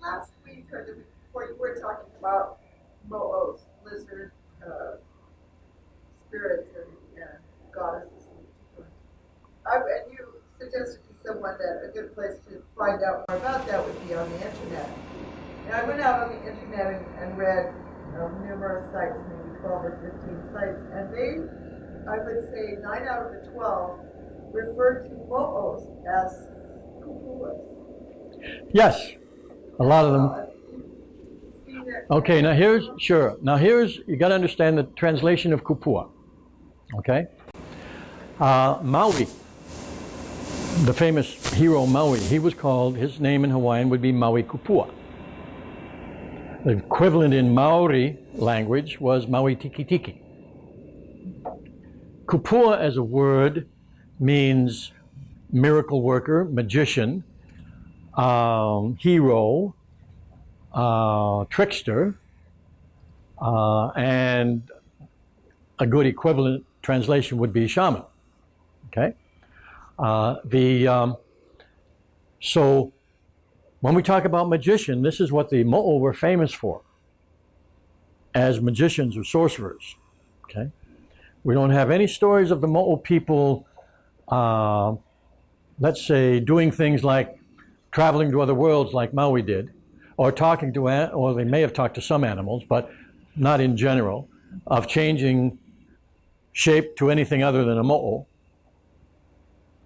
last week or the week before you were talking about mo'os, lizard spirits and goddesses. And you suggested to someone that a good place to find out more about that would be on the internet. And I went out on the internet and read numerous sites, maybe 12 or 15 sites, and they, I would say 9 out of the 12, referred to mo'os as kupuas. Yes, a lot of them. Okay, now here's, you got to understand the translation of Kupua. Okay? Maui, the famous hero Maui, he was called, his name in Hawaiian would be Maui Kupua. The equivalent in Maori language was Maui Tiki Tiki. Kupua as a word means miracle worker, magician, hero, trickster, and a good equivalent translation would be shaman. Okay? So when we talk about magician, this is what the mo'o were famous for, as magicians or sorcerers. Okay? We don't have any stories of the mo'o people, let's say, doing things like traveling to other worlds like Maui did, or talking to, or they may have talked to some animals, but not in general, of changing shape to anything other than a mo'o.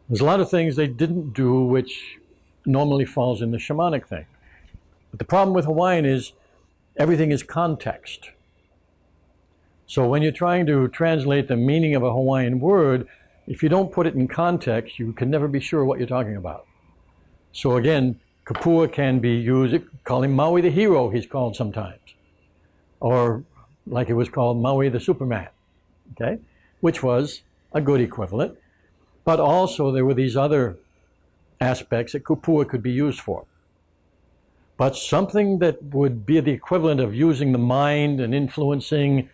There's a lot of things they didn't do which normally falls in the shamanic thing. But the problem with Hawaiian is everything is context. So when you're trying to translate the meaning of a Hawaiian word, if you don't put it in context, you can never be sure what you're talking about. So again, Kupua can be used, call him Maui the hero, he's called sometimes. Or like it was called Maui the Superman, okay? Which was a good equivalent. But also there were these other aspects that Kupua could be used for. But something that would be the equivalent of using the mind and influencing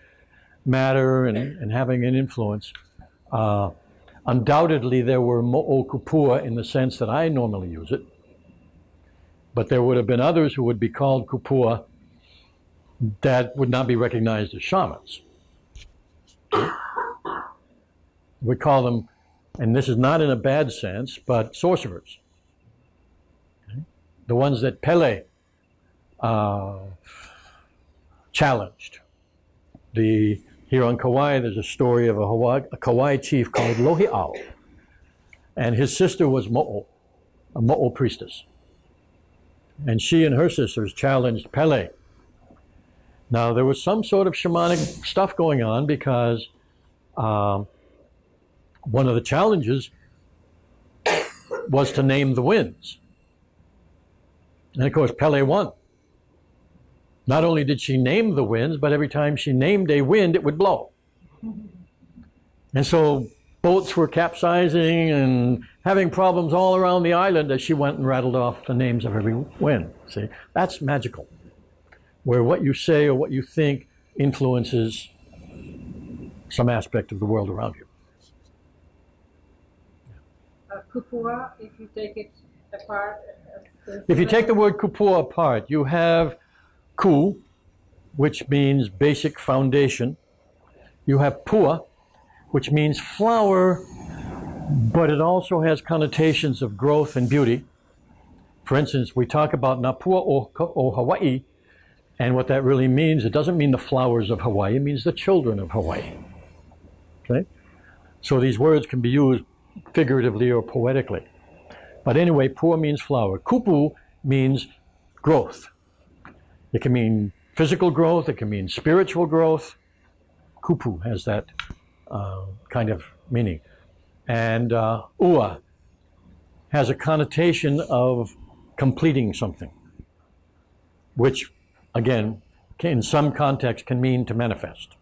matter and having an influence, undoubtedly there were mo'o Kupua in the sense that I normally use it. But there would have been others who would be called Kupua that would not be recognized as shamans. We call them, and this is not in a bad sense, but sorcerers. Okay? The ones that Pele challenged. Here on Kauai, there's a story of a Kauai chief called Lohi'au. And his sister was Mo'o, a Mo'o priestess. And she and her sisters challenged Pele. Now, there was some sort of shamanic stuff going on because one of the challenges was to name the winds. And of course, Pele won. Not only did she name the winds, but every time she named a wind, it would blow. And so boats were capsizing and having problems all around the island as she went and rattled off the names of every wind. See, that's magical, where what you say or what you think influences some aspect of the world around you. Kupua, if you take it apart. If you take the word kupua apart, you have ku, which means basic foundation. You have pua, which means flower, but it also has connotations of growth and beauty. For instance, we talk about Napua o Hawaii, and what that really means, it doesn't mean the flowers of Hawaii, it means the children of Hawaii. Okay? So these words can be used figuratively or poetically. But anyway, pua means flower. Kupu means growth. It can mean physical growth, it can mean spiritual growth. Kupu has that kind of meaning. And ua has a connotation of completing something, which, again, in some context can mean to manifest.